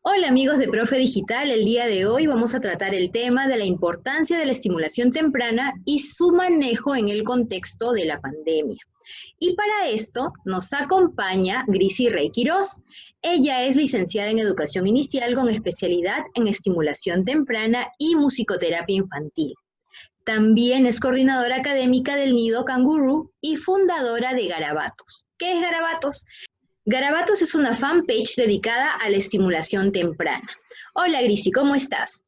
Hola amigos de Profe Digital, el día de hoy vamos a tratar el tema de la importancia de la estimulación temprana y su manejo en el contexto de la pandemia. Y para esto nos acompaña Grisi Rey Quirós. Ella es licenciada en Educación Inicial con especialidad en estimulación temprana y musicoterapia infantil. También es coordinadora académica del Nido Cangurú y fundadora de Garabatos. ¿Qué es Garabatos? Garabatos es una fanpage dedicada a la estimulación temprana. Hola Grisi, ¿cómo estás?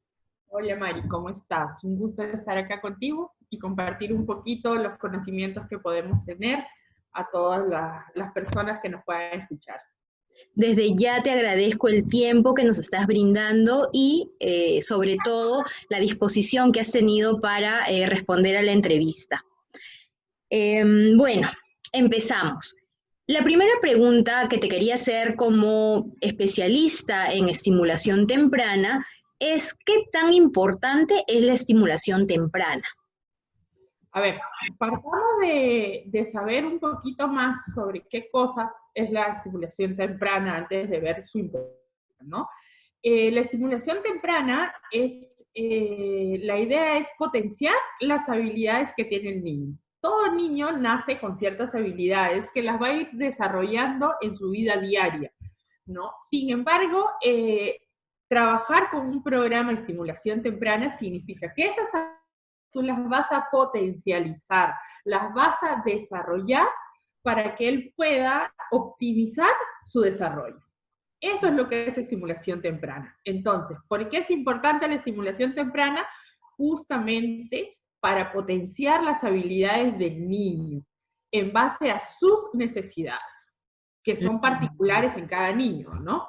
Hola Mari, ¿cómo estás? Un gusto estar acá contigo y compartir un poquito los conocimientos que podemos tener a todas las personas que nos puedan escuchar. Desde ya te agradezco el tiempo que nos estás brindando y sobre todo la disposición que has tenido para responder a la entrevista. Bueno, empezamos. La primera pregunta que te quería hacer como especialista en estimulación temprana es ¿qué tan importante es la estimulación temprana? A ver, partamos de saber un poquito más sobre qué cosa es la estimulación temprana antes de ver su importancia, ¿no? La estimulación temprana es, la idea es potenciar las habilidades que tiene el niño. Todo niño nace con ciertas habilidades que las va a ir desarrollando en su vida diaria, ¿no? Sin embargo, trabajar con un programa de estimulación temprana significa que esas tú las vas a potencializar, las vas a desarrollar para que él pueda optimizar su desarrollo. Eso es lo que es estimulación temprana. Entonces, ¿por qué es importante la estimulación temprana? Justamente para potenciar las habilidades del niño en base a sus necesidades, que son particulares en cada niño, ¿no?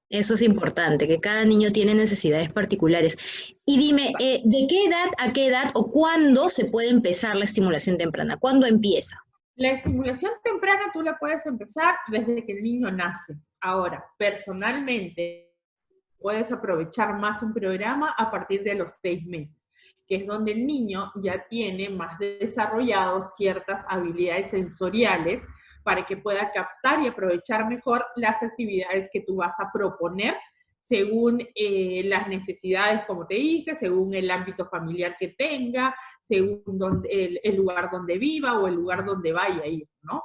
Eso es importante, que cada niño tiene necesidades particulares. Y dime, ¿de qué edad a qué edad o cuándo se puede empezar la estimulación temprana? ¿Cuándo empieza? La estimulación temprana tú la puedes empezar desde que el niño nace. Ahora, personalmente, puedes aprovechar más un programa a partir de los 6 meses, que es donde el niño ya tiene más desarrollados ciertas habilidades sensoriales para que pueda captar y aprovechar mejor las actividades que tú vas a proponer según las necesidades, como te dije, según el ámbito familiar que tenga, según el lugar donde viva o el lugar donde vaya a ir, ¿no?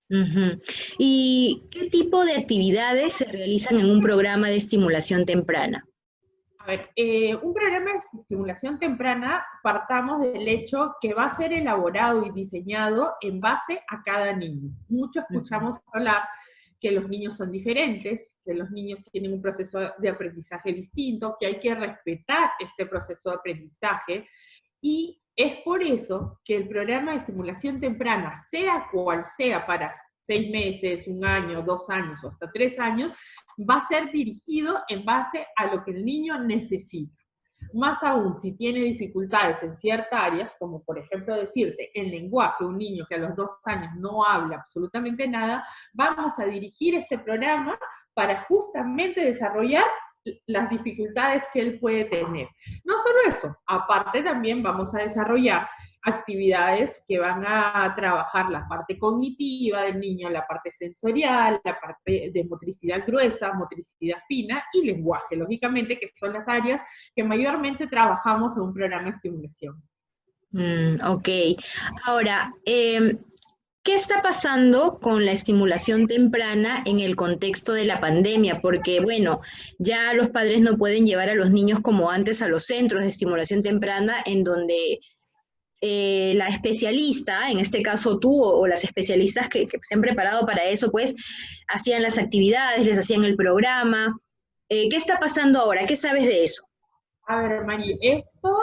Ujú. ¿Y qué tipo de actividades se realizan en un programa de estimulación temprana? A ver, un programa de estimulación temprana, partamos del hecho que va a ser elaborado y diseñado en base a cada niño. Mucho Ujú. escuchamos hablar que los niños son diferentes, que los niños tienen un proceso de aprendizaje distinto, que hay que respetar este proceso de aprendizaje, y es por eso que el programa de estimulación temprana, sea cual sea, para 6 meses, 1 año, 2 años o hasta 3 años, va a ser dirigido en base a lo que el niño necesita. Más aún, si tiene dificultades en ciertas áreas, como por ejemplo decirte, el lenguaje, un niño que a los 2 años no habla absolutamente nada, vamos a dirigir este programa para justamente desarrollar las dificultades que él puede tener. No solo eso, aparte también vamos a desarrollar actividades que van a trabajar la parte cognitiva del niño, la parte sensorial, la parte de motricidad gruesa, motricidad fina y lenguaje, lógicamente, que son las áreas que mayormente trabajamos en un programa de estimulación. Ok. Ahora, ¿qué está pasando con la estimulación temprana en el contexto de la pandemia? Porque, bueno, ya los padres no pueden llevar a los niños como antes a los centros de estimulación temprana, en donde la especialista, en este caso tú o las especialistas que se han preparado para eso, pues hacían las actividades, les hacían el programa. ¿Qué está pasando ahora? ¿Qué sabes de eso? A ver, Mari, esto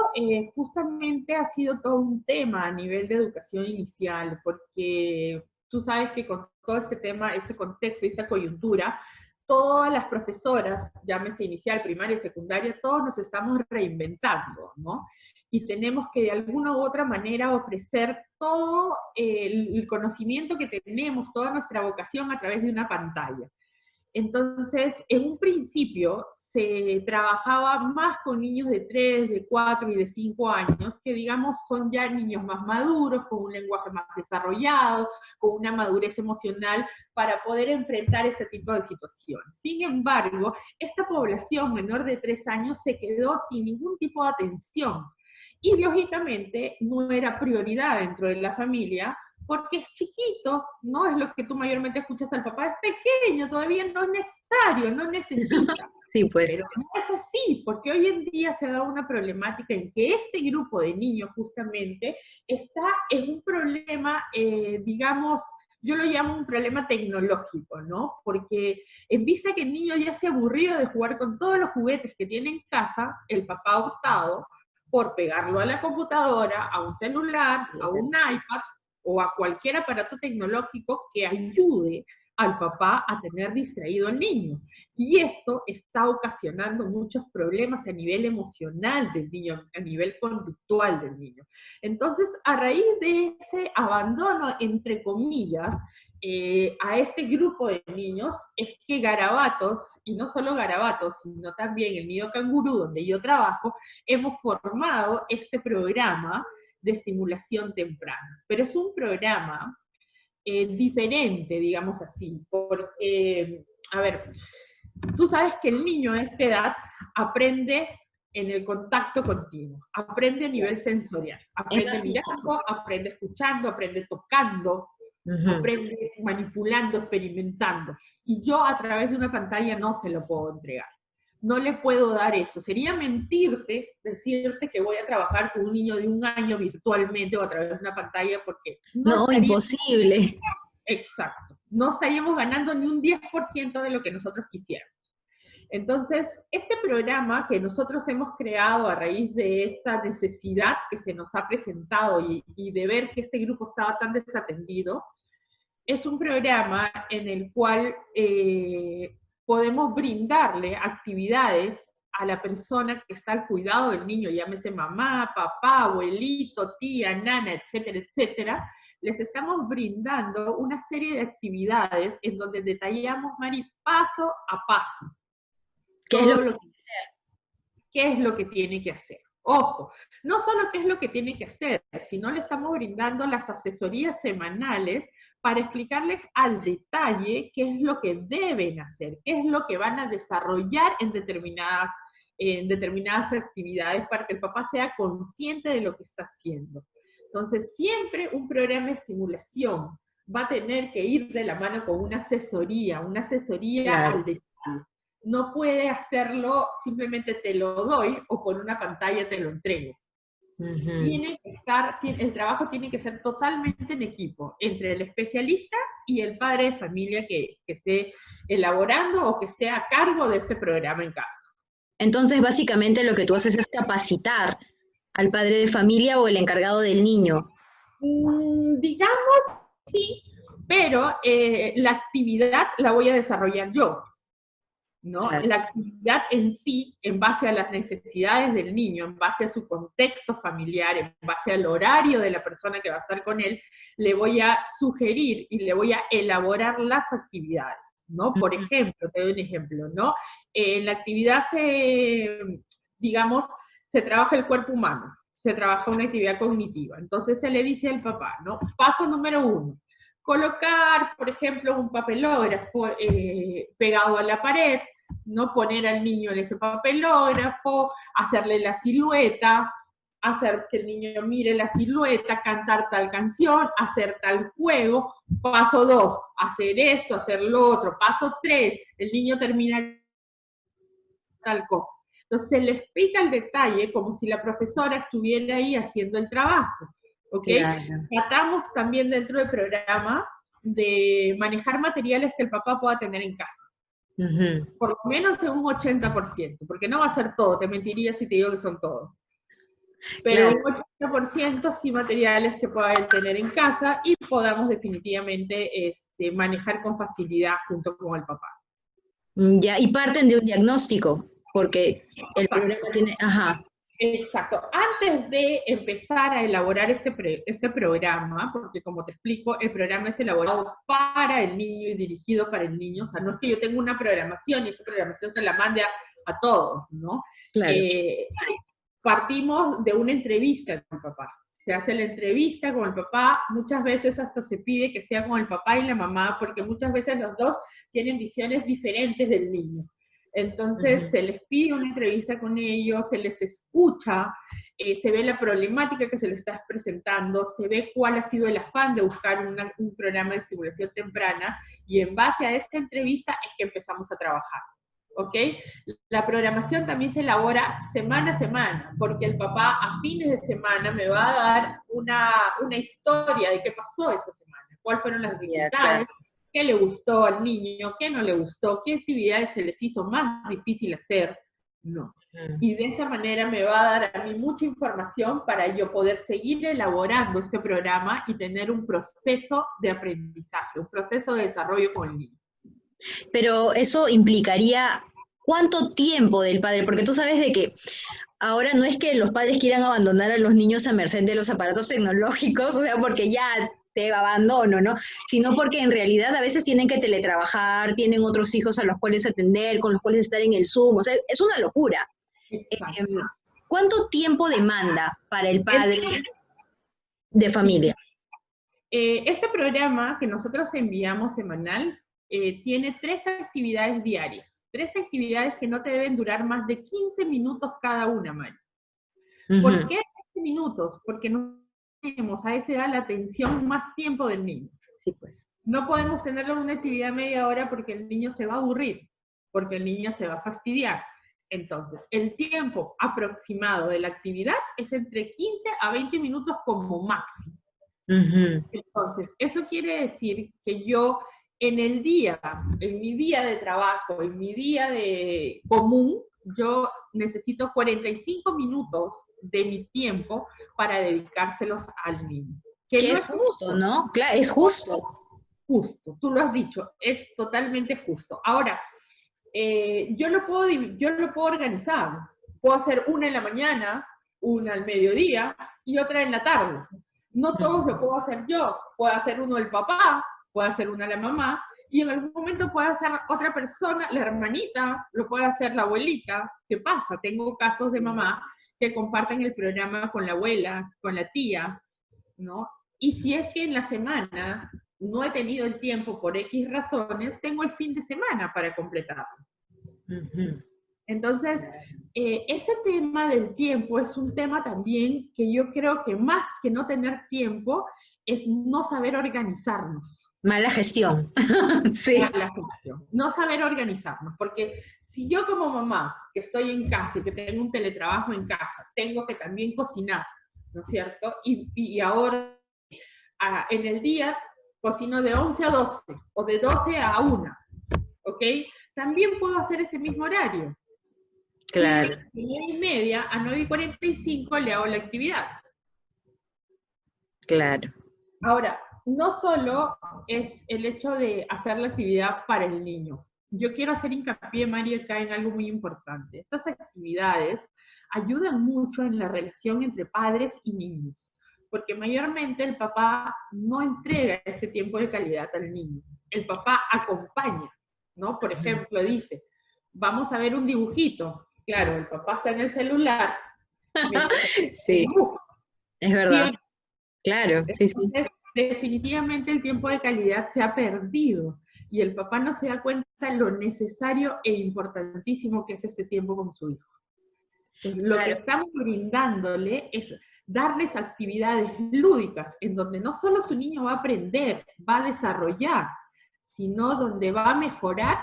justamente ha sido todo un tema a nivel de educación inicial, porque tú sabes que con todo este tema, este contexto y esta coyuntura, todas las profesoras, llámese inicial, primaria, secundaria, todos nos estamos reinventando, ¿no? Y tenemos que de alguna u otra manera ofrecer todo el conocimiento que tenemos, toda nuestra vocación a través de una pantalla. Entonces, en un principio se trabajaba más con niños de 3, de 4 y de 5 años, que digamos son ya niños más maduros, con un lenguaje más desarrollado, con una madurez emocional para poder enfrentar ese tipo de situaciones. Sin embargo, esta población menor de 3 años se quedó sin ningún tipo de atención. Y lógicamente no era prioridad dentro de la familia, porque es chiquito, ¿no? Es lo que tú mayormente escuchas al papá, es pequeño, todavía no es necesario, no necesita. Sí, pues. Pero no es así, porque hoy en día se da una problemática en que este grupo de niños justamente está en un problema, digamos, yo lo llamo un problema tecnológico, ¿no? Porque en vista que el niño ya se aburrió de jugar con todos los juguetes que tiene en casa, el papá ha optado por pegarlo a la computadora, a un celular, a un iPad o a cualquier aparato tecnológico que ayude al papá a tener distraído al niño. Y esto está ocasionando muchos problemas a nivel emocional del niño, a nivel conductual del niño. Entonces, a raíz de ese abandono, entre comillas, a este grupo de niños, es que Garabatos, y no solo Garabatos, sino también el Nido Cangurú, donde yo trabajo, hemos formado este programa de estimulación temprana. Pero es un programa diferente, digamos así, porque, a ver, tú sabes que el niño a esta edad aprende en el contacto continuo, aprende a nivel sensorial, Es aprende más físico. mirando, aprende escuchando, aprende tocando, aprende manipulando, experimentando. Y yo a través de una pantalla no se lo puedo entregar. No le puedo dar eso. Sería mentirte decirte que voy a trabajar con un niño de 1 año virtualmente o a través de una pantalla porque no No, estaría. imposible. Exacto. No estaríamos ganando ni un 10% de lo que nosotros quisiéramos. Entonces, este programa que nosotros hemos creado a raíz de esta necesidad que se nos ha presentado y de ver que este grupo estaba tan desatendido, es un programa en el cual podemos brindarle actividades a la persona que está al cuidado del niño, llámese mamá, papá, abuelito, tía, nana, etcétera, etcétera. Les estamos brindando una serie de actividades en donde detallamos, Mari, paso a paso, ¿Qué es lo todo lo que, qué es lo que tiene que hacer. Ojo, no solo qué es lo que tiene que hacer, sino le estamos brindando las asesorías semanales para explicarles al detalle qué es lo que deben hacer, qué es lo que van a desarrollar en determinadas actividades para que el papá sea consciente de lo que está haciendo? Entonces, siempre un programa de estimulación va a tener que ir de la mano con una asesoría Claro. al detalle. No puede hacerlo simplemente te lo doy o por una pantalla te lo entrego. Tiene que estar, el trabajo tiene que ser totalmente en equipo, entre el especialista y el padre de familia que esté elaborando o que esté a cargo de este programa en casa. Entonces, básicamente lo que tú haces es capacitar al padre de familia o el encargado del niño. Digamos, sí, pero la actividad la voy a desarrollar yo, ¿no? Claro. La actividad en sí, en base a las necesidades del niño, en base a su contexto familiar, en base al horario de la persona que va a estar con él, le voy a sugerir y le voy a elaborar las actividades, ¿no? Por ejemplo, te doy un ejemplo, ¿no? En la actividad digamos, se trabaja el cuerpo humano, se trabaja una actividad cognitiva. Entonces se le dice al papá, ¿no? Paso número 1, colocar, por ejemplo, un papelógrafo pegado a la pared, no poner al niño en ese papelógrafo, hacerle la silueta, hacer que el niño mire la silueta, cantar tal canción, hacer tal juego. Paso 2, hacer esto, hacer lo otro. Paso 3, el niño termina tal cosa. Entonces se le explica el detalle como si la profesora estuviera ahí haciendo el trabajo. ¿Ok? Claro. Tratamos también dentro del programa de manejar materiales que el papá pueda tener en casa. Por lo menos en un 80%, porque no va a ser todo, te mentiría si te digo que son todos. Pero claro, un 80% sí materiales que pueda él tener en casa y podamos definitivamente manejar con facilidad junto con el papá. Ya, y parten de un diagnóstico, porque el programa tiene, ajá. Exacto. Antes de empezar a elaborar este programa, porque como te explico, el programa es elaborado para el niño y dirigido para el niño, o sea, no es que yo tenga una programación y esa programación se la mande a todos, ¿no? Claro. Partimos de una entrevista con el papá. Se hace la entrevista con el papá, muchas veces hasta se pide que sea con el papá y la mamá, porque muchas veces los dos tienen visiones diferentes del niño. Entonces se les pide una entrevista con ellos, se les escucha, se ve la problemática que se les está presentando, se ve cuál ha sido el afán de buscar un programa de estimulación temprana, y en base a esta entrevista es que empezamos a trabajar. ¿Ok? La programación también se elabora semana a semana, porque el papá a fines de semana me va a dar una historia de qué pasó esa semana, cuáles fueron las dificultades, qué le gustó al niño, qué no le gustó, qué actividades se les hizo más difícil hacer, no. Y de esa manera me va a dar a mí mucha información para yo poder seguir elaborando este programa y tener un proceso de aprendizaje, un proceso de desarrollo con el niño. Pero eso implicaría cuánto tiempo del padre, porque tú sabes de que ahora no es que los padres quieran abandonar a los niños a merced de los aparatos tecnológicos, o sea, porque ya te abandono, ¿no? Sino porque en realidad a veces tienen que teletrabajar, tienen otros hijos a los cuales atender, con los cuales estar en el Zoom, o sea, es una locura. ¿Cuánto tiempo demanda para el padre de familia? Este programa que nosotros enviamos semanal tiene 3 actividades diarias. 3 actividades que no te deben durar más de 15 minutos cada una, Mari. ¿Por qué 15 minutos? Porque no tenemos a esa edad la atención más tiempo del niño. Sí, pues. No podemos tenerlo en una actividad media hora porque el niño se va a aburrir, porque el niño se va a fastidiar. Entonces, el tiempo aproximado de la actividad es entre 15 a 20 minutos como máximo. Entonces, eso quiere decir que yo en el día, en mi día de trabajo, en mi día de común, yo necesito 45 minutos de mi tiempo para dedicárselos al niño. Que no es justo, ¿no? Claro, es justo. Justo, tú lo has dicho, es totalmente justo. Ahora, yo lo puedo organizar. Puedo hacer una en la mañana, una al mediodía y otra en la tarde. No todos lo puedo hacer yo. Puedo hacer uno el papá, puede hacer una la mamá, y en algún momento puede hacer otra persona, la hermanita, lo puede hacer la abuelita. ¿Qué pasa? Tengo casos de mamá que comparten el programa con la abuela, con la tía, ¿no? Y si es que en la semana no he tenido el tiempo por X razones, tengo el fin de semana para completarlo. Entonces, ese tema del tiempo es un tema también que yo creo que más que no tener tiempo, es no saber organizarnos. Mala gestión. Sí. Mala gestión. No saber organizarnos, porque si yo como mamá, que estoy en casa y que tengo un teletrabajo en casa, tengo que también cocinar, ¿no es cierto? Y ahora, en el día, cocino de 11 a 12, o de 12 a 1, ¿ok? También puedo hacer ese mismo horario. Claro. De 9:30 a 9:45 le hago la actividad. Claro. Ahora, no solo es el hecho de hacer la actividad para el niño. Yo quiero hacer hincapié, María, acá en algo muy importante. Estas actividades ayudan mucho en la relación entre padres y niños, porque mayormente el papá no entrega ese tiempo de calidad al niño. El papá acompaña, ¿no? Por ejemplo, dice, vamos a ver un dibujito. Claro, el papá está en el celular. Sí, es verdad. ¿Sí? Claro, sí, sí. Definitivamente el tiempo de calidad se ha perdido y el papá no se da cuenta de lo necesario e importantísimo que es este tiempo con su hijo. Entonces, lo que estamos brindándole es darles actividades lúdicas en donde no solo su niño va a aprender, va a desarrollar, sino donde va a mejorar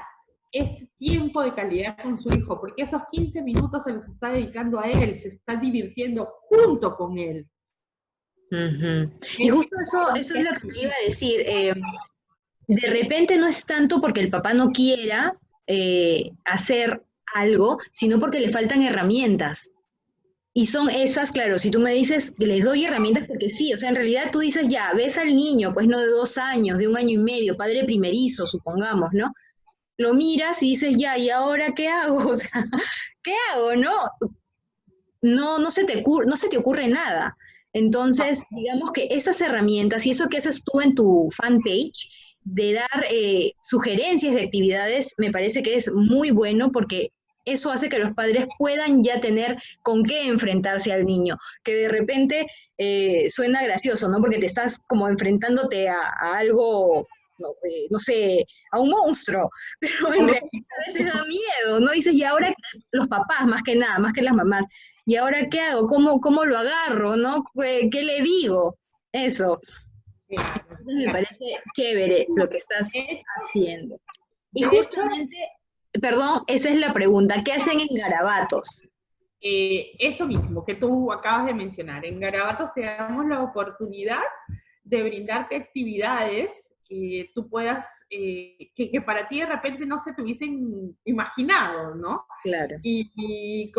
este tiempo de calidad con su hijo, porque esos 15 minutos se los está dedicando a él, se está divirtiendo junto con él. Y justo eso es lo que te iba a decir. De repente no es tanto porque el papá no quiera hacer algo, sino porque le faltan herramientas. Y son esas, claro, si tú me dices, les doy herramientas porque sí, o sea, en realidad tú dices, ya, ves al niño, pues no de 2 años, de 1 año y medio, padre primerizo, supongamos, ¿no? Lo miras y dices, ya, ¿y ahora qué hago? O sea, ¿qué hago, no? no se te ocurre nada. Entonces, digamos que esas herramientas y eso que haces tú en tu fanpage, de dar sugerencias de actividades, me parece que es muy bueno porque eso hace que los padres puedan ya tener con qué enfrentarse al niño, que de repente suena gracioso, ¿no? Porque te estás como enfrentándote a algo, no sé, a un monstruo, pero en realidad a veces da miedo, ¿no? Dices, y ahora los papás, más que nada, más que las mamás, ¿y ahora qué hago? ¿Cómo lo agarro? ¿No? ¿Qué le digo? Eso. Claro, Entonces me claro. parece chévere lo que estás haciendo. Y De hecho, justamente, perdón, esa es la pregunta, ¿qué hacen en Garabatos? eso mismo que tú acabas de mencionar. En Garabatos te damos la oportunidad de brindarte actividades que tú puedas, que para ti de repente no se te hubiesen imaginado, ¿no? Claro. Y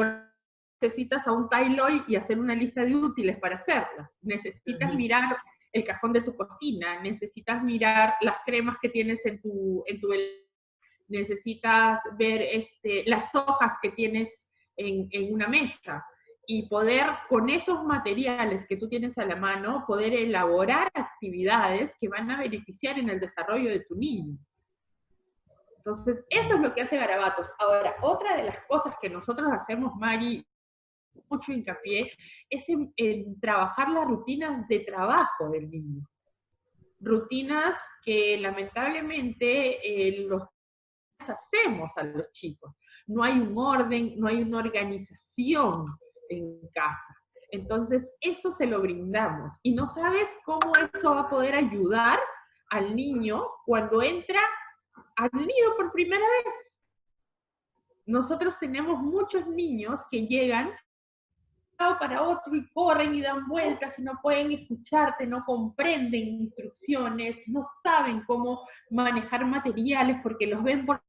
necesitas a un Tailoy y hacer una lista de útiles para hacerlas. Necesitas mirar el cajón de tu cocina, necesitas mirar las cremas que tienes en tu necesitas ver las hojas que tienes en una mesa y poder, con esos materiales que tú tienes a la mano, poder elaborar actividades que van a beneficiar en el desarrollo de tu niño. Entonces, eso es lo que hace Garabatos. Ahora, otra de las cosas que nosotros hacemos, Mari, mucho hincapié, es en trabajar las rutinas de trabajo del niño. Rutinas que lamentablemente los hacemos a los chicos. No hay un orden, no hay una organización en casa. Entonces, eso se lo brindamos. Y no sabes cómo eso va a poder ayudar al niño cuando entra al nido por primera vez. Nosotros tenemos muchos niños que llegan para otro y corren y dan vueltas y no pueden escucharte, no comprenden instrucciones, no saben cómo manejar materiales porque los ven por...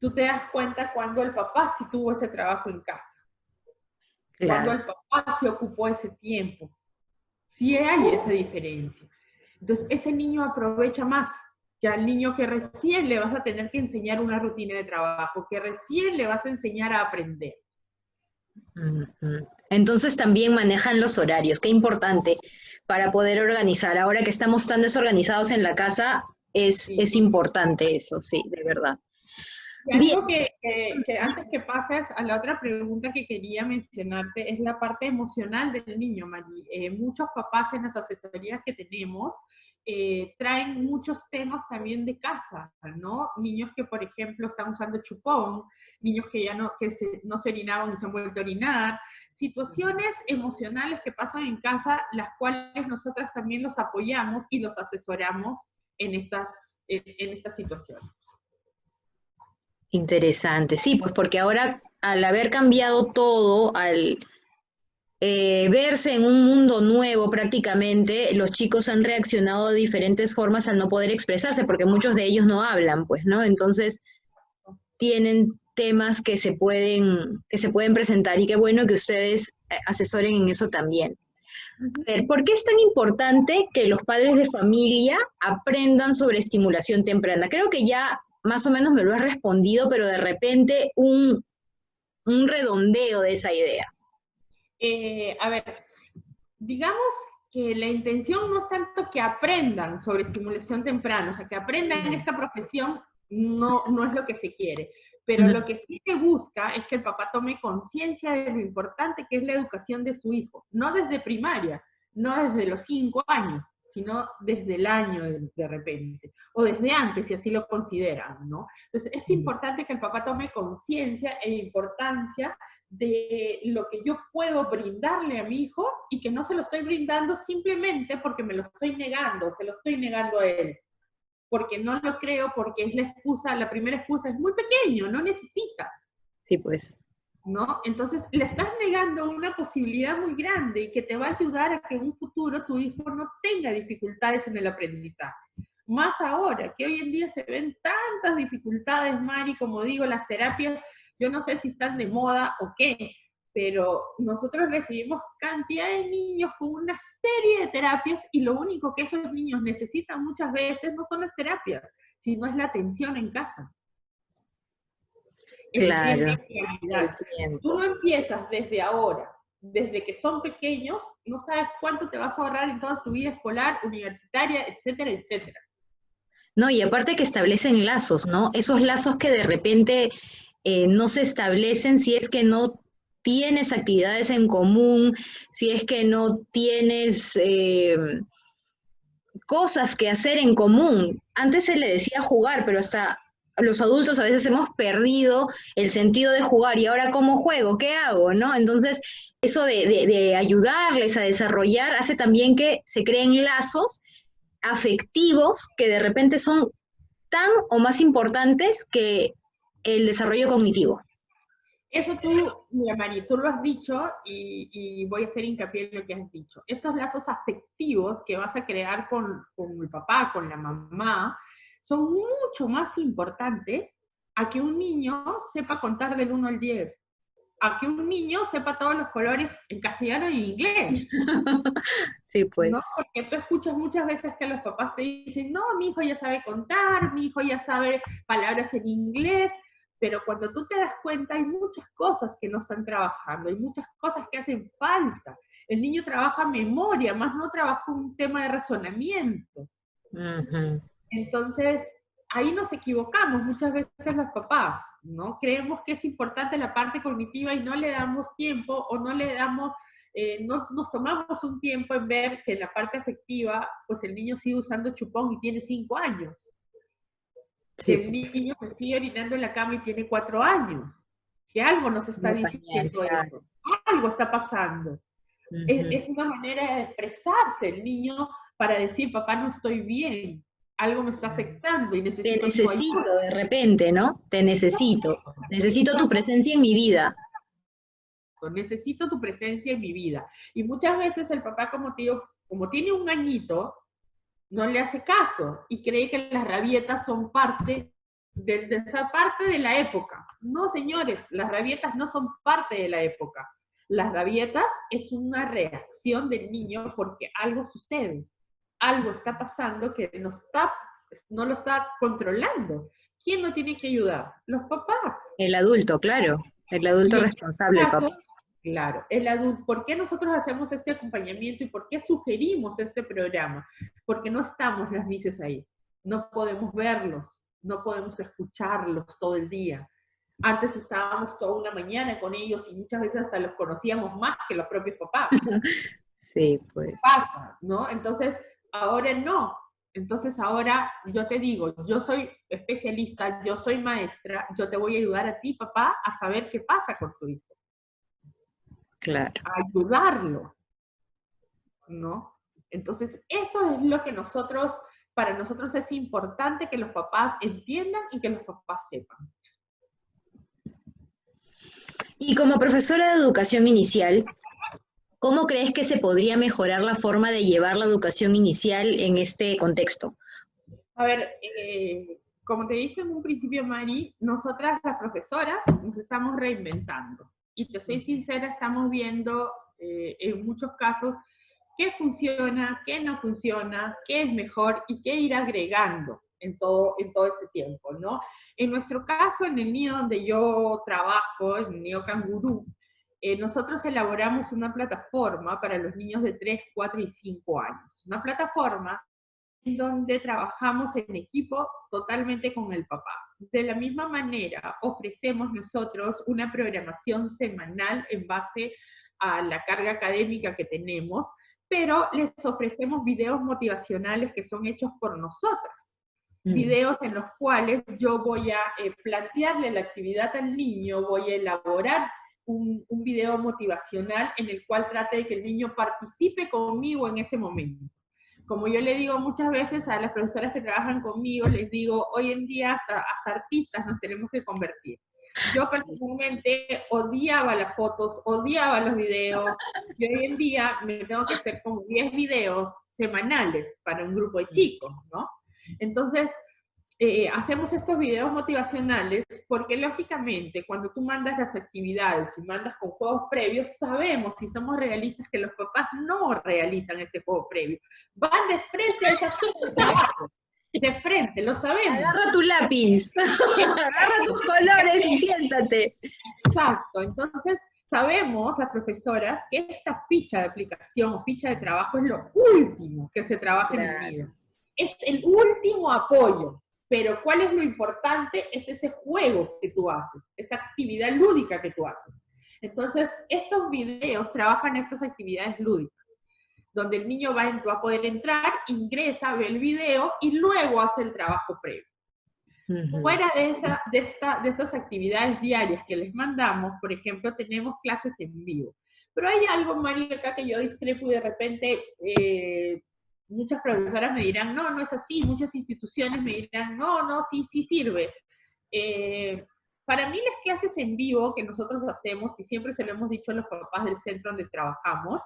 Tú te das cuenta cuando el papá sí tuvo ese trabajo en casa, cuando Claro. el papá se ocupó ese tiempo. Sí hay esa diferencia. Entonces, ese niño aprovecha más que al niño que recién le vas a tener que enseñar una rutina de trabajo, que recién le vas a enseñar a aprender. Entonces también manejan los horarios, qué importante para poder organizar. Ahora que estamos tan desorganizados en la casa, Sí. es importante eso, sí, de verdad. Y Bien, algo que antes que pases a la otra pregunta que quería mencionarte es la parte emocional del niño, Mari. Muchos papás en las asesorías que tenemos traen muchos temas también de casa, ¿no? Niños que, por ejemplo, están usando chupón, niños que ya no se orinaban y se han vuelto a orinar, situaciones emocionales que pasan en casa, las cuales nosotras también los apoyamos y los asesoramos en estas situaciones. interesante, sí, pues porque ahora al haber cambiado todo, al verse en un mundo nuevo prácticamente, los chicos han reaccionado de diferentes formas al no poder expresarse, porque muchos de ellos no hablan, pues, ¿no? Entonces tienen temas que se pueden presentar y qué bueno que ustedes asesoren en eso también. A ver, ¿por qué es tan importante que los padres de familia aprendan sobre estimulación temprana? Creo que ya más o menos me lo has respondido, pero de repente un redondeo de esa idea. A ver, digamos que la intención no es tanto que aprendan sobre estimulación temprana, o sea, que aprendan esta profesión no es lo que se quiere, pero lo que sí se busca es que el papá tome conciencia de lo importante que es la educación de su hijo, no desde primaria, no desde los 5 años, sino desde el año de repente, o desde antes, si así lo consideran, ¿no? Entonces, es importante que el papá tome conciencia e importancia de lo que yo puedo brindarle a mi hijo y que no se lo estoy brindando simplemente porque me lo estoy negando, se lo estoy negando a él, porque no lo creo, porque es la excusa, la primera excusa es muy pequeño, no necesita. Sí, pues. ¿No? Entonces le estás negando una posibilidad muy grande y que te va a ayudar a que en un futuro tu hijo no tenga dificultades en el aprendizaje. Más ahora, que hoy en día se ven tantas dificultades, Mari, como digo, las terapias, yo no sé si están de moda o qué, pero nosotros recibimos cantidad de niños con una serie de terapias y lo único que esos niños necesitan muchas veces no son las terapias, sino es la atención en casa. el Claro, tiempo de calidad. el Tú tiempo. no empiezas desde ahora, desde que son pequeños, no sabes cuánto te vas a ahorrar en toda tu vida escolar, universitaria, etcétera, etcétera. No, y aparte que establecen lazos, ¿no? Esos lazos que de repente no se establecen si es que no tienes actividades en común, si es que no tienes cosas que hacer en común. Antes se le decía jugar, pero hasta los adultos a veces hemos perdido el sentido de jugar y ahora cómo juego, qué hago, ¿no? Entonces, eso de ayudarles a desarrollar hace también que se creen lazos afectivos que de repente son tan o más importantes que el desarrollo cognitivo. Eso tú, mira, Mari, tú lo has dicho y voy a hacer hincapié en lo que has dicho. Estos lazos afectivos que vas a crear con el papá, con la mamá, son mucho más importantes a que un niño sepa contar del 1 al 10, a que un niño sepa todos los colores en castellano y inglés. Sí, pues. ¿No? Porque tú escuchas muchas veces que los papás te dicen, no, mi hijo ya sabe contar, mi hijo ya sabe palabras en inglés, pero cuando tú te das cuenta hay muchas cosas que no están trabajando, hay muchas cosas que hacen falta. El niño trabaja memoria, más no trabaja un tema de razonamiento. Ujú. Entonces, ahí nos equivocamos muchas veces los papás, ¿no? Creemos que es importante la parte cognitiva y no le damos tiempo o no le damos, no nos tomamos un tiempo en ver que en la parte afectiva, pues el niño sigue usando chupón y tiene 5 años. Que Sí, el pues. niño se sigue orinando en la cama y tiene 4 años. Que algo nos está No pañal, diciendo claro. eso. Algo está pasando. Ujú. Es una manera de expresarse el niño para decir, papá, no estoy bien, algo me está afectando y Te necesito tu necesito ayuda. de repente, ¿no? Te necesito. Necesito tu presencia en mi vida. Necesito tu presencia en mi vida. Y muchas veces el papá, como te digo, como tiene un añito, no le hace caso y cree que las rabietas son parte de esa parte de la época. No, señores, las rabietas no son parte de la época. Las rabietas es una reacción del niño porque algo sucede, algo está pasando que no lo está controlando. ¿Quién no tiene que ayudar? Los papás. El adulto, claro. El adulto Y en este responsable, el papá. caso, claro, el adulto, ¿por qué nosotros hacemos este acompañamiento y por qué sugerimos este programa? Porque no estamos las mises ahí, no podemos verlos, no podemos escucharlos todo el día. Antes estábamos toda una mañana con ellos y muchas veces hasta los conocíamos más que los propios papás. Sí, pues. Pasa, ¿no? Entonces, ahora no. Entonces, ahora yo te digo, yo soy especialista, yo soy maestra, yo te voy a ayudar a ti, papá, a saber qué pasa con tu hijo, Claro. a ayudarlo, ¿no? Entonces, eso es lo que para nosotros es importante que los papás entiendan y que los papás sepan. Y como profesora de educación inicial, ¿cómo crees que se podría mejorar la forma de llevar la educación inicial en este contexto? A ver, como te dije en un principio, Mari, nosotras las profesoras nos estamos reinventando. Y te soy sincera, estamos viendo en muchos casos qué funciona, qué no funciona, qué es mejor y qué ir agregando en todo ese tiempo, ¿no? En nuestro caso, en el nido donde yo trabajo, en el nido Cangurú, nosotros elaboramos una plataforma para los niños de 3, 4 y 5 años. Una plataforma en donde trabajamos en equipo totalmente con el papá. De la misma manera, ofrecemos nosotros una programación semanal en base a la carga académica que tenemos, pero les ofrecemos videos motivacionales que son hechos por nosotras. Videos en los cuales yo voy a plantearle la actividad al niño, voy a elaborar un video motivacional en el cual trate de que el niño participe conmigo en ese momento. Como yo le digo muchas veces a las profesoras que trabajan conmigo, les digo, hoy en día hasta artistas nos tenemos que convertir. Yo personalmente odiaba las fotos, odiaba los videos, y hoy en día me tengo que hacer como 10 videos semanales para un grupo de chicos, ¿no? Entonces, hacemos estos videos motivacionales porque lógicamente cuando tú mandas las actividades y mandas con juegos previos, sabemos, si somos realistas, que los papás no realizan este juego previo. Van de frente a esa cosa de trabajo. de frente, lo sabemos. Agarra tu lápiz, agarra tus colores y siéntate. Exacto, entonces sabemos las profesoras que esta ficha de aplicación o ficha de trabajo es lo último que se trabaja en el nido. Es el último apoyo, pero ¿cuál es lo importante? Es ese juego que tú haces, esa actividad lúdica que tú haces. Entonces, estos videos trabajan estas actividades lúdicas, donde el niño va a poder entrar, ingresa, ve el video y luego hace el trabajo previo. Fuera de estas actividades diarias que les mandamos, por ejemplo, tenemos clases en vivo. Pero hay algo, María, acá que yo discrepo y de repente muchas profesoras me dirán, no, no es así, muchas instituciones me dirán, no, sí sirve. Para mí las clases en vivo que nosotros hacemos, y siempre se lo hemos dicho a los papás del centro donde trabajamos,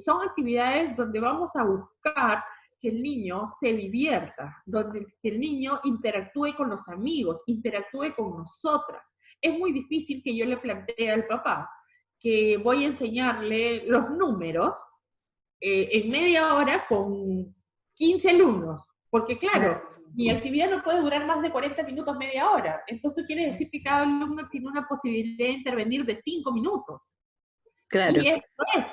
son actividades donde vamos a buscar que el niño se divierta, donde el niño interactúe con los amigos, interactúe con nosotras. Es muy difícil que yo le plantee al papá que voy a enseñarle los números en media hora con 15 alumnos, porque claro, mi actividad no puede durar más de 40 minutos, media hora. Entonces quiere decir que cada alumno tiene una posibilidad de intervenir de 5 minutos. Claro. Y esto es,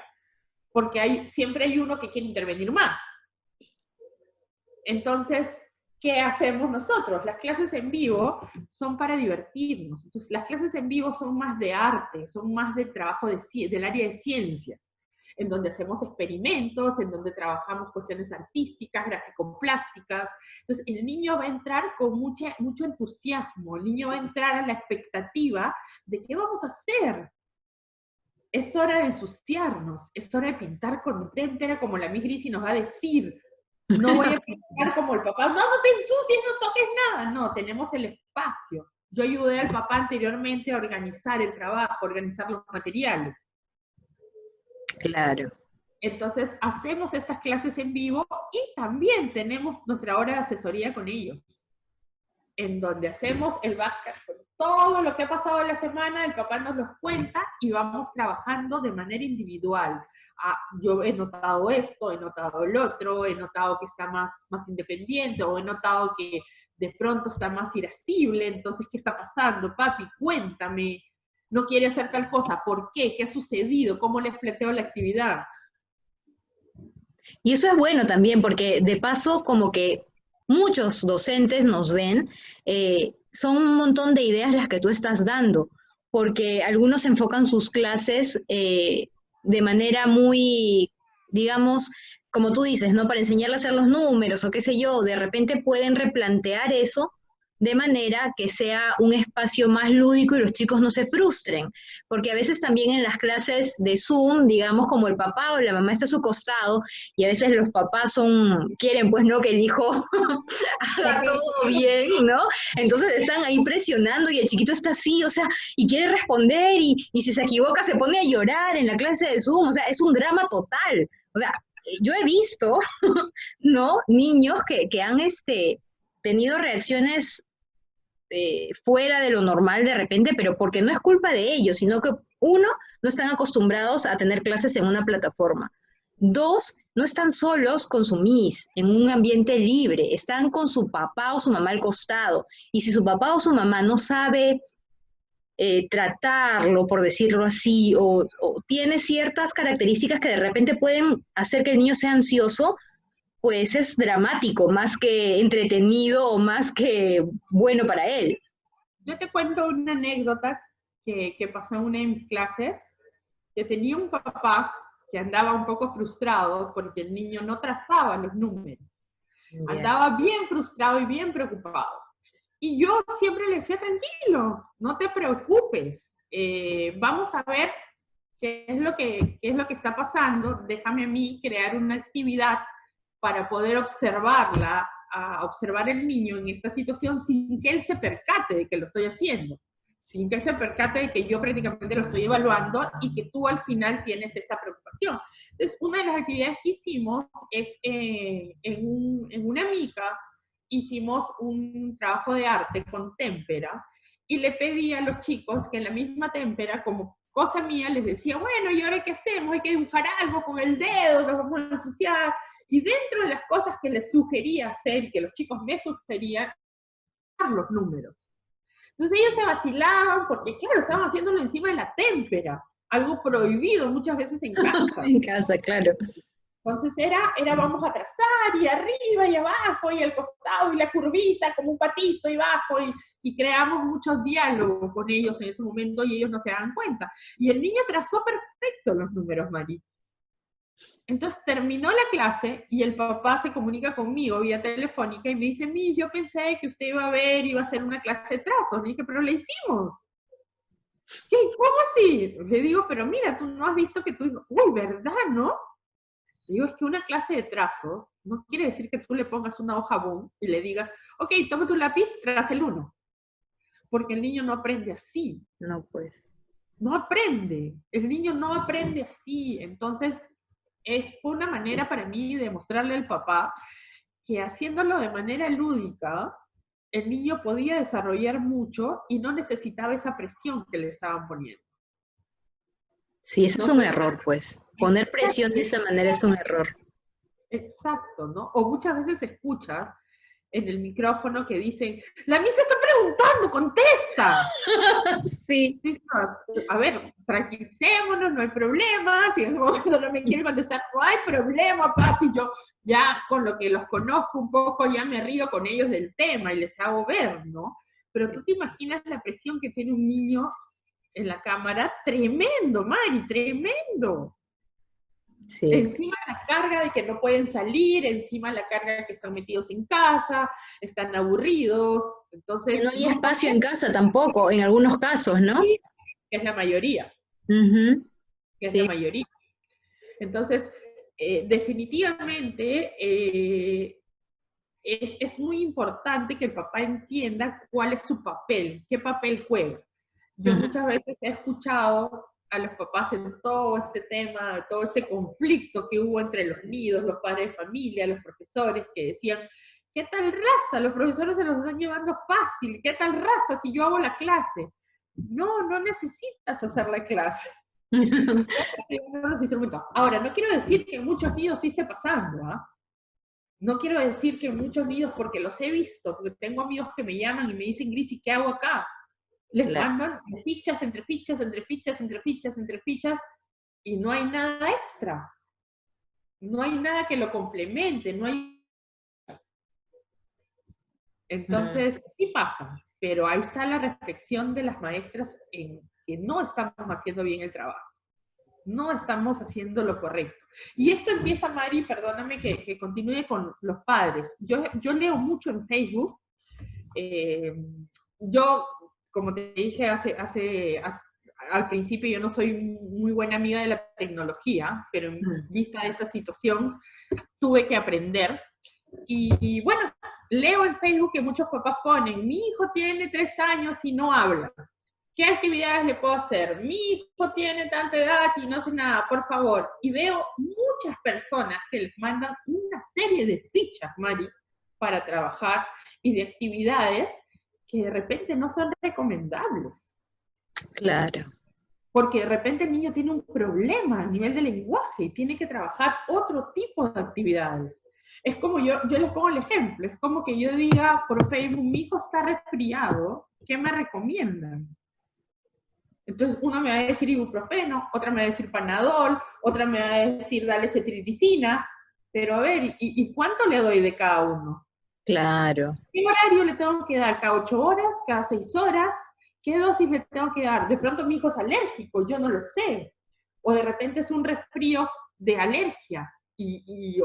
porque siempre hay uno que quiere intervenir más. Entonces, ¿qué hacemos nosotros? Las clases en vivo son para divertirnos. Entonces, las clases en vivo son más de arte, son más de trabajo del área de ciencias, en donde hacemos experimentos, en donde trabajamos cuestiones artísticas, gráfico-plásticas. Entonces, el niño va a entrar con mucho entusiasmo, el niño va a entrar a la expectativa de qué vamos a hacer. Es hora de ensuciarnos, es hora de pintar con témpera, como la Miss Grisi nos va a decir. No voy a pintar como el papá, no te ensucies, no toques nada. No, tenemos el espacio. Yo ayudé al papá anteriormente a organizar el trabajo, a organizar los materiales. Claro. Entonces, hacemos estas clases en vivo y también tenemos nuestra hora de asesoría con ellos, en donde hacemos el background. Todo lo que ha pasado en la semana, el papá nos los cuenta y vamos trabajando de manera individual. Yo he notado esto, he notado el otro, he notado que está más independiente, o he notado que de pronto está más irascible, entonces, ¿qué está pasando? Papi, cuéntame, no quiere hacer tal cosa, ¿por qué? ¿Qué ha sucedido? ¿Cómo les planteo la actividad? Y eso es bueno también, porque de paso, como que muchos docentes nos ven, son un montón de ideas las que tú estás dando, porque algunos enfocan sus clases de manera muy, digamos, como tú dices, ¿no? Para enseñarle a hacer los números o qué sé yo, de repente pueden replantear eso de manera que sea un espacio más lúdico y los chicos no se frustren, porque a veces también en las clases de Zoom, digamos, como el papá o la mamá está a su costado, y a veces los papás quieren pues no que el hijo haga todo bien, ¿no? Entonces están ahí presionando y el chiquito está así, o sea, y quiere responder y si se equivoca se pone a llorar en la clase de Zoom, o sea, es un drama total. O sea, yo he visto, ¿no? Niños que han tenido reacciones fuera de lo normal de repente, pero porque no es culpa de ellos, sino que uno, no están acostumbrados a tener clases en una plataforma. Dos, no están solos con su Miss, en un ambiente libre, están con su papá o su mamá al costado. Y si su papá o su mamá no sabe tratarlo, por decirlo así, o tiene ciertas características que de repente pueden hacer que el niño sea ansioso, pues es dramático, más que entretenido o más que bueno para él. Yo te cuento una anécdota que pasó en una de mis clases, que tenía un papá que andaba un poco frustrado porque el niño no trazaba los números. Andaba bien frustrado y bien preocupado. Y yo siempre le decía, tranquilo, no te preocupes, vamos a ver qué es lo que está pasando, déjame a mí crear una actividad para poder observarla, a observar el niño en esta situación sin que él se percate de que lo estoy haciendo, sin que él se percate de que yo prácticamente lo estoy evaluando y que tú al final tienes esta preocupación. Entonces, una de las actividades que hicimos es en una mica, hicimos un trabajo de arte con témpera y le pedí a los chicos que en la misma témpera, como cosa mía, les decía, bueno, ¿y ahora qué hacemos? Hay que dibujar algo con el dedo, nos vamos a ensuciar. Y dentro de las cosas que les sugería hacer y que los chicos me sugerían, los números. Entonces ellos se vacilaban porque, claro, estaban haciéndolo encima de la témpera, algo prohibido muchas veces en casa. En casa, claro. Entonces era vamos a trazar, y arriba y abajo, y al costado, y la curvita, como un patito, y bajo, y creamos muchos diálogos con ellos en ese momento, y ellos no se daban cuenta. Y el niño trazó perfecto los números, Mari. Entonces terminó la clase, y el papá se comunica conmigo vía telefónica, y me dice, yo pensé que usted iba a ver, iba a hacer una clase de trazos. Le dije, pero la hicimos. ¿Qué? ¿Cómo así? Le digo, pero mira, tú no has visto que tu hijo, uy, ¿verdad, no? Digo, es que una clase de trazos no quiere decir que tú le pongas una hoja boom y le digas, ok, toma tu lápiz, traza el 1. Porque el niño no aprende así. No, pues. No aprende. El niño no aprende así. Entonces, es una manera para mí de mostrarle al papá que haciéndolo de manera lúdica, el niño podía desarrollar mucho y no necesitaba esa presión que le estaban poniendo. Sí, eso es un error, pues. Poner presión de esa manera es un error. Exacto, ¿no? O muchas veces escuchas en el micrófono que dicen, la misa está preguntando, contesta. Sí. A ver, tranquilicémonos, no hay problema, si en ese momento no me quieren contestar, no hay problema, papi, yo ya con lo que los conozco un poco ya me río con ellos del tema y les hago ver, ¿no? Pero tú te imaginas la presión que tiene un niño en la cámara, tremendo, Mari, tremendo. Sí. Encima la carga de que no pueden salir, encima la carga de que están metidos en casa, están aburridos, entonces... Que no hay espacio en casa tampoco, en algunos casos, ¿no? Sí, que es la mayoría. Uh-huh. Que es Sí. la mayoría. Entonces, definitivamente es muy importante que el papá entienda cuál es su papel, qué papel juega. Yo muchas veces he escuchado a los papás en todo este tema, todo este conflicto que hubo entre los nidos, los padres de familia, los profesores, que decían, ¿qué tal raza? Los profesores se los están llevando fácil, ¿qué tal raza si yo hago la clase? No, no necesitas hacer la clase. Ahora, no quiero decir que en muchos nidos sí esté pasando, ¿ah? No quiero decir que en muchos nidos, porque los he visto, porque tengo amigos que me llaman y me dicen, Grisi, ¿qué hago acá? Les mandan fichas, entre fichas, entre fichas, entre fichas, entre fichas, y no hay nada extra. No hay nada que lo complemente, no hay... Entonces, sí pasa, pero ahí está la reflexión de las maestras en que no estamos haciendo bien el trabajo. No estamos haciendo lo correcto. Y esto empieza, Mari, perdóname que continúe con los padres. Yo leo mucho en Facebook. Yo, como te dije al principio, yo no soy muy buena amiga de la tecnología, pero en vista de esta situación tuve que aprender. Y bueno, leo en Facebook que muchos papás ponen, mi hijo tiene 3 años y no habla. ¿Qué actividades le puedo hacer? Mi hijo tiene tanta edad y no hace nada, por favor. Y veo muchas personas que les mandan una serie de fichas, Mari, para trabajar y de actividades que de repente no son recomendables. Claro. Porque de repente el niño tiene un problema a nivel de lenguaje y tiene que trabajar otro tipo de actividades. Es como yo les pongo el ejemplo, es como que yo diga por Facebook, mi hijo está resfriado, ¿qué me recomiendan? Entonces uno me va a decir ibuprofeno, otra me va a decir panadol, otra me va a decir dale cetiricina, pero a ver, ¿y cuánto le doy de cada uno? Claro. ¿Qué horario le tengo que dar? ¿Cada 8 horas? ¿Cada 6 horas? ¿Qué dosis le tengo que dar? De pronto mi hijo es alérgico, yo no lo sé. O de repente es un resfrío de alergia,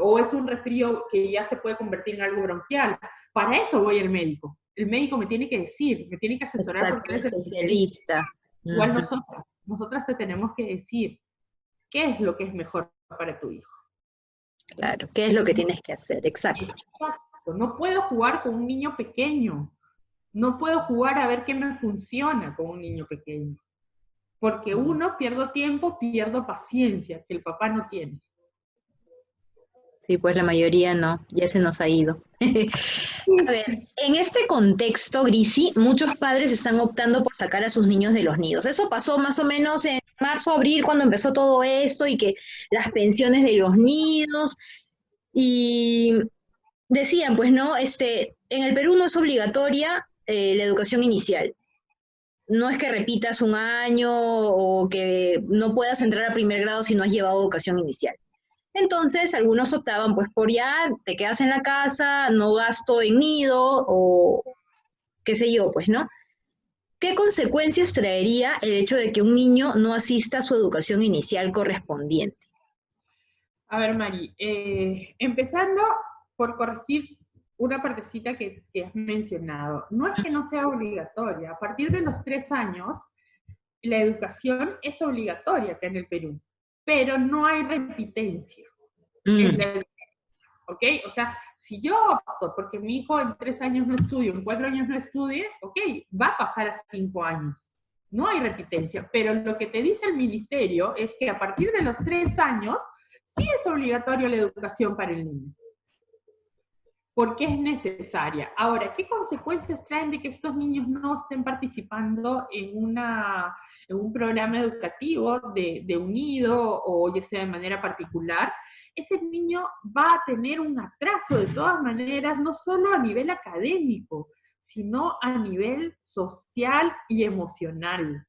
o es un resfrío que ya se puede convertir en algo bronquial. Para eso voy al médico. El médico me tiene que decir, me tiene que asesorar. Exacto, porque él es el especialista. Igual nosotras te tenemos que decir qué es lo que es mejor para tu hijo. Claro, qué es lo que tienes que hacer, exacto. Exacto. No puedo jugar con un niño pequeño. No puedo jugar a ver qué me funciona con un niño pequeño. Porque uno, pierdo tiempo, pierdo paciencia, que el papá no tiene. Sí, pues la mayoría no, ya se nos ha ido. A ver, en este contexto, Grisi, muchos padres están optando por sacar a sus niños de los nidos. Eso pasó más o menos en marzo, abril, cuando empezó todo esto y que las pensiones de los nidos. Y decían, pues, ¿no? En el Perú no es obligatoria la educación inicial. No es que repitas un año o que no puedas entrar a primer grado si no has llevado educación inicial. Entonces, algunos optaban pues por ya, te quedas en la casa, no gasto en nido o qué sé yo, pues, ¿no? ¿Qué consecuencias traería el hecho de que un niño no asista a su educación inicial correspondiente? A ver, Mari, empezando por corregir una partecita que has mencionado. No es que no sea obligatoria. A partir de los 3 años, la educación es obligatoria acá en el Perú, pero no hay repitencia. Es la educación, ¿ok? O sea, si yo opto porque mi hijo en 3 años no estudie, en 4 años no estudie, ok, va a pasar a 5 años. No hay repitencia, pero lo que te dice el ministerio es que a partir de los 3 años sí es obligatorio la educación para el niño, porque es necesaria. Ahora, ¿qué consecuencias traen de que estos niños no estén participando en un programa educativo de unido o ya sea de manera particular? Ese niño va a tener un atraso de todas maneras, no solo a nivel académico, sino a nivel social y emocional.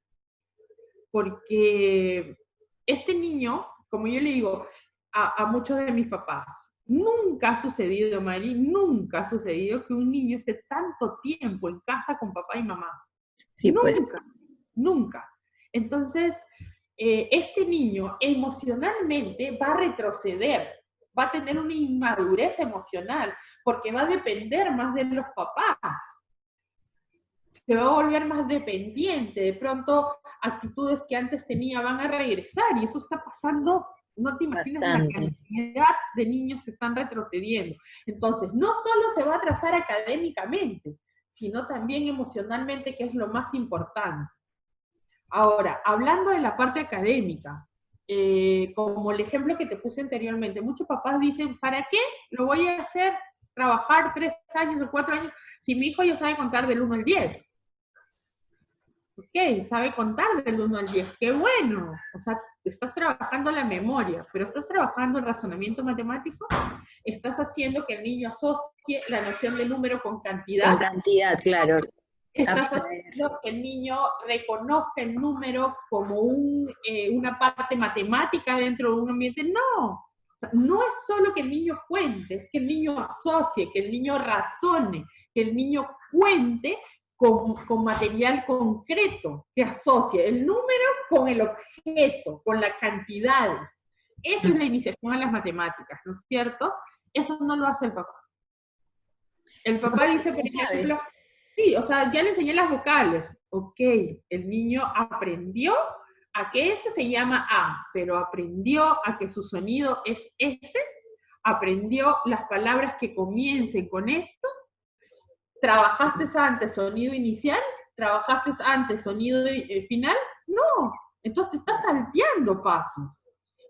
Porque este niño, como yo le digo a muchos de mis papás, nunca ha sucedido, Mari, nunca ha sucedido que un niño esté tanto tiempo en casa con papá y mamá. Sí, pues. Nunca, nunca. Entonces, este niño emocionalmente va a retroceder, va a tener una inmadurez emocional, porque va a depender más de los papás. Se va a volver más dependiente, de pronto actitudes que antes tenía van a regresar, y eso está pasando, no te imaginas Bastante. la cantidad de niños que están retrocediendo. Entonces, no solo se va a atrasar académicamente, sino también emocionalmente, que es lo más importante. Ahora, hablando de la parte académica, como el ejemplo que te puse anteriormente, muchos papás dicen, ¿para qué lo voy a hacer trabajar 3 años o 4 años si mi hijo ya sabe contar del 1 al 10? Ok, sabe contar del 1 al 10, qué bueno. O sea, estás trabajando la memoria, pero estás trabajando el razonamiento matemático, estás haciendo que el niño asocie la noción de número con cantidad. Con cantidad, claro. Estás haciendo que el niño reconozca el número como una parte matemática dentro de un ambiente. No, o sea, no es solo que el niño cuente, es que el niño asocie, que el niño razone, que el niño cuente con material concreto, que asocie el número con el objeto, con las cantidades. Esa es la iniciación a las matemáticas, ¿no es cierto? Eso no lo hace el papá. El papá dice, por ejemplo, sí, o sea, ya le enseñé las vocales. Ok, el niño aprendió a que ese se llama A, pero aprendió a que su sonido es S, aprendió las palabras que comiencen con esto. ¿Trabajaste antes sonido inicial? ¿Trabajaste antes sonido final? No, entonces te estás salteando pasos.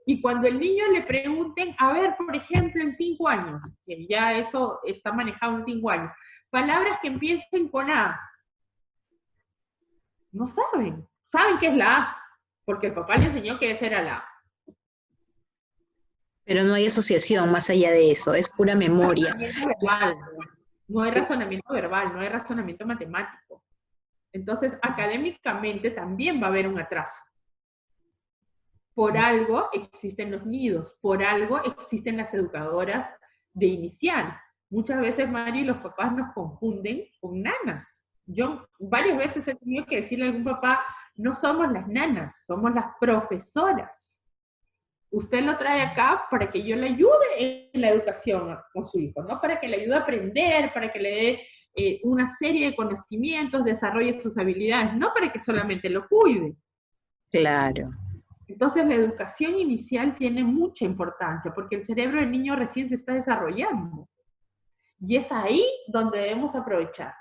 Y cuando el niño le pregunten, a ver, por ejemplo, en 5 años, que ya eso está manejado en 5 años, palabras que empiecen con A, no saben. Saben qué es la A, porque el papá le enseñó que esa era la A. Pero no hay asociación más allá de eso, es pura memoria. No hay razonamiento verbal, no hay razonamiento matemático. Entonces, académicamente también va a haber un atraso. Por algo existen los nidos, por algo existen las educadoras de inicial. Muchas veces, Mari, los papás nos confunden con nanas. Yo varias veces he tenido que decirle a algún papá, no somos las nanas, somos las profesoras. Usted lo trae acá para que yo le ayude en la educación con su hijo, ¿no? Para que le ayude a aprender, para que le dé una serie de conocimientos, desarrolle sus habilidades, no para que solamente lo cuide. Claro. Entonces la educación inicial tiene mucha importancia, porque el cerebro del niño recién se está desarrollando. Y es ahí donde debemos aprovechar.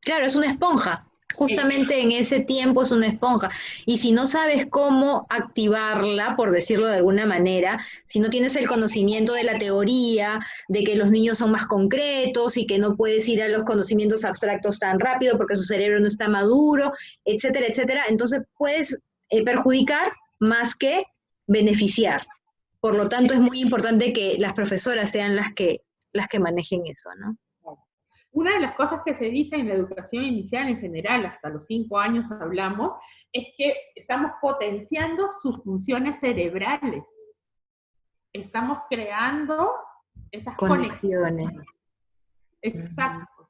Claro, es una esponja. Justamente en ese tiempo es una esponja. Y si no sabes cómo activarla, por decirlo de alguna manera, si no tienes el conocimiento de la teoría, de que los niños son más concretos y que no puedes ir a los conocimientos abstractos tan rápido porque su cerebro no está maduro, etcétera, etcétera, entonces puedes perjudicar más que beneficiar. Por lo tanto, es muy importante que las profesoras sean las que manejen eso, ¿no? Una de las cosas que se dice en la educación inicial en general, hasta los 5 años hablamos, es que estamos potenciando sus funciones cerebrales. Estamos creando esas conexiones. Exacto.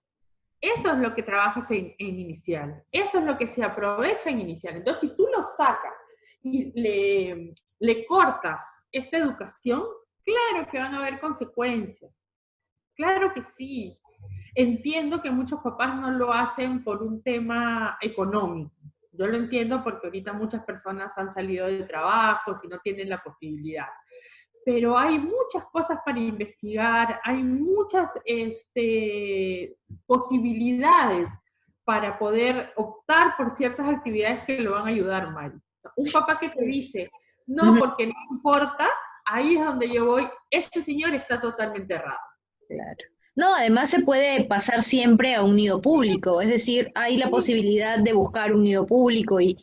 Eso es lo que trabajas en inicial. Eso es lo que se aprovecha en inicial. Entonces, si tú lo sacas y le cortas esta educación, claro que van a haber consecuencias. Claro que sí. Entiendo que muchos papás no lo hacen por un tema económico. Yo lo entiendo porque ahorita muchas personas han salido de trabajo y no tienen la posibilidad. Pero hay muchas cosas para investigar, hay muchas posibilidades para poder optar por ciertas actividades que lo van a ayudar, Mari. Un papá que te dice, no, porque no importa, ahí es donde yo voy, este señor está totalmente errado. Claro. No, además se puede pasar siempre a un nido público, es decir, hay la posibilidad de buscar un nido público y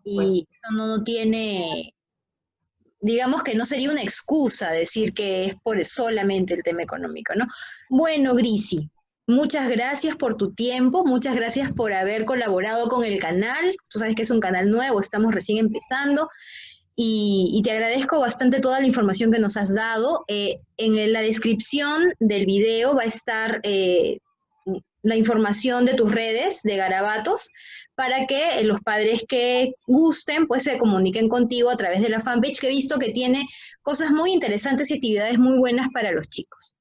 eso no tiene, digamos que no sería una excusa decir que es por solamente el tema económico, ¿no? Bueno, Grisi, muchas gracias por tu tiempo, muchas gracias por haber colaborado con el canal, tú sabes que es un canal nuevo, estamos recién empezando. Y te agradezco bastante toda la información que nos has dado. En la descripción del video va a estar la información de tus redes de Garabatos para que los padres que gusten pues se comuniquen contigo a través de la fanpage, que he visto que tiene cosas muy interesantes y actividades muy buenas para los chicos.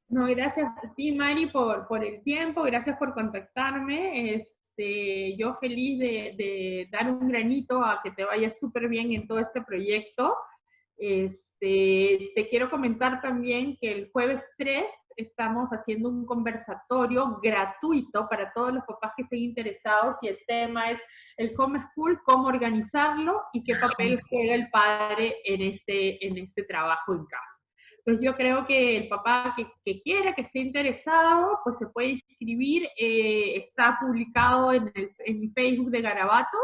No, gracias a ti, Mari, por el tiempo, gracias por contactarme. Yo feliz de dar un granito a que te vaya súper bien en todo este proyecto. Te quiero comentar también que el jueves 3 estamos haciendo un conversatorio gratuito para todos los papás que estén interesados y el tema es el homeschool, cómo organizarlo y qué papel juega el padre en este trabajo en casa. Entonces yo creo que el papá que quiera, que esté interesado, pues se puede inscribir, está publicado en mi Facebook de Garabatos,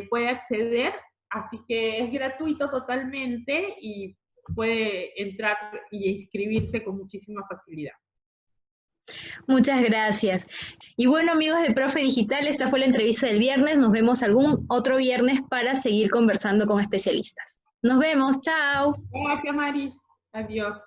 puede acceder, así que es gratuito totalmente y puede entrar y inscribirse con muchísima facilidad. Muchas gracias. Y bueno, amigos de Profe Digital, esta fue la entrevista del viernes. Nos vemos algún otro viernes para seguir conversando con especialistas. Nos vemos, chao. Gracias, Mari. Adiós.